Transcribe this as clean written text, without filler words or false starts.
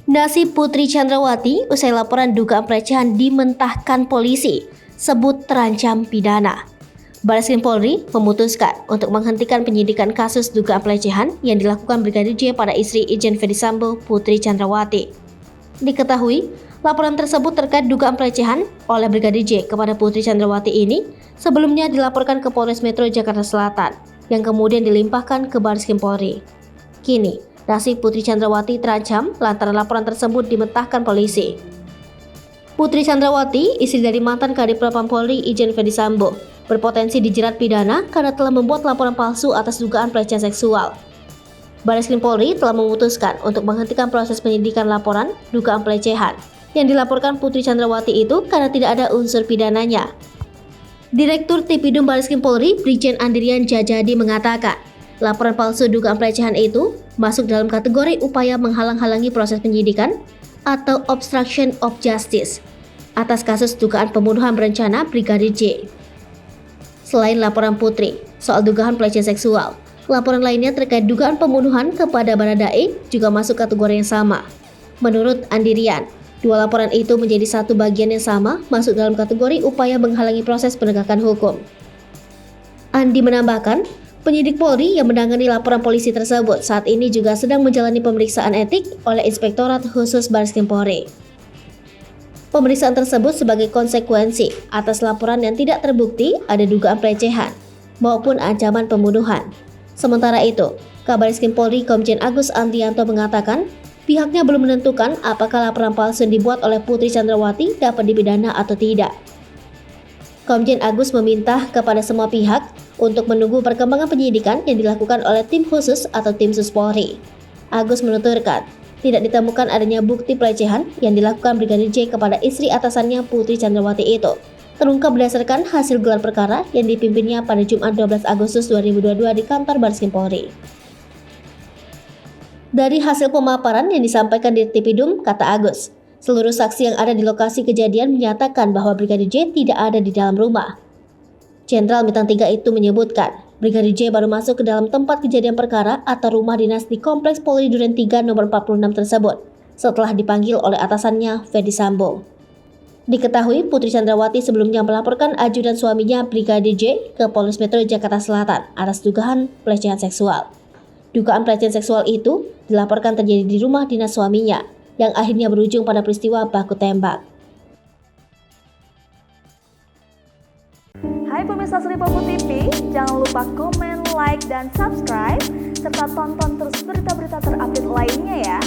Nasib Putri Chandrawati usai laporan dugaan pelecehan dimentahkan polisi, sebut terancam pidana. Barreskrim Polri memutuskan untuk menghentikan penyidikan kasus dugaan pelecehan yang dilakukan Brigadir J pada istri Irjen Ferdy Sambo, Putri Chandrawati. Diketahui, laporan tersebut terkait dugaan pelecehan oleh Brigadir J kepada Putri Chandrawati ini sebelumnya dilaporkan ke Polres Metro Jakarta Selatan, yang kemudian dilimpahkan ke Barreskrim Polri. Kini, nasib Putri Chandrawati terancam lantaran laporan tersebut dimentahkan polisi. Putri Chandrawati, istri dari mantan Kadif Propam Polri Irjen Ferdy Sambo, berpotensi dijerat pidana karena telah membuat laporan palsu atas dugaan pelecehan seksual. Barreskrim Polri telah memutuskan untuk menghentikan proses penyidikan laporan dugaan pelecehan yang dilaporkan Putri Chandrawati itu karena tidak ada unsur pidananya. Direktur Tipidum Barreskrim Polri, Brigjen Andrian Jajadi mengatakan, laporan palsu dugaan pelecehan itu masuk dalam kategori upaya menghalang-halangi proses penyidikan atau obstruction of justice atas kasus dugaan pembunuhan berencana Brigadir J. Selain laporan Putri soal dugaan pelecehan seksual, laporan lainnya terkait dugaan pembunuhan kepada Baradae juga masuk kategori yang sama. Menurut Andrian, dua laporan itu menjadi satu bagian yang sama masuk dalam kategori upaya menghalangi proses penegakan hukum. Andi menambahkan, penyidik Polri yang menangani laporan polisi tersebut saat ini juga sedang menjalani pemeriksaan etik oleh Inspektorat Khusus Barreskrim Polri. Pemeriksaan tersebut sebagai konsekuensi atas laporan yang tidak terbukti ada dugaan pelecehan maupun ancaman pembunuhan. Sementara itu, Kabarreskrim Polri Komjen Agus Andrianto mengatakan pihaknya belum menentukan apakah laporan palsu yang dibuat oleh Putri Chandrawati dapat dipidana atau tidak. Komjen Agus meminta kepada semua pihak untuk menunggu perkembangan penyidikan yang dilakukan oleh tim khusus atau tim sus Polri. Agus menuturkan, tidak ditemukan adanya bukti pelecehan yang dilakukan Brigadir J kepada istri atasannya Putri Chandrawati itu. Terungkap berdasarkan hasil gelar perkara yang dipimpinnya pada Jumat 12 Agustus 2022 di kantor Barreskrim Polri. Dari hasil pemaparan yang disampaikan di Tipidum, kata Agus, seluruh saksi yang ada di lokasi kejadian menyatakan bahwa Brigadir J tidak ada di dalam rumah. Jenderal Bintang 3 itu menyebutkan, Brigadir J baru masuk ke dalam tempat kejadian perkara atau rumah dinas di Kompleks Polri Duren 3 nomor 46 tersebut setelah dipanggil oleh atasannya Ferdy Sambo. Diketahui Putri Chandrawati sebelumnya melaporkan ajudan suaminya Brigadir J ke Polres Metro Jakarta Selatan atas dugaan pelecehan seksual. Dugaan pelecehan seksual itu dilaporkan terjadi di rumah dinas suaminya yang akhirnya berujung pada peristiwa baku tembak. Hai pemirsa Sri Popo TV, jangan lupa komen, like, dan subscribe, serta tonton terus berita-berita terupdate lainnya ya.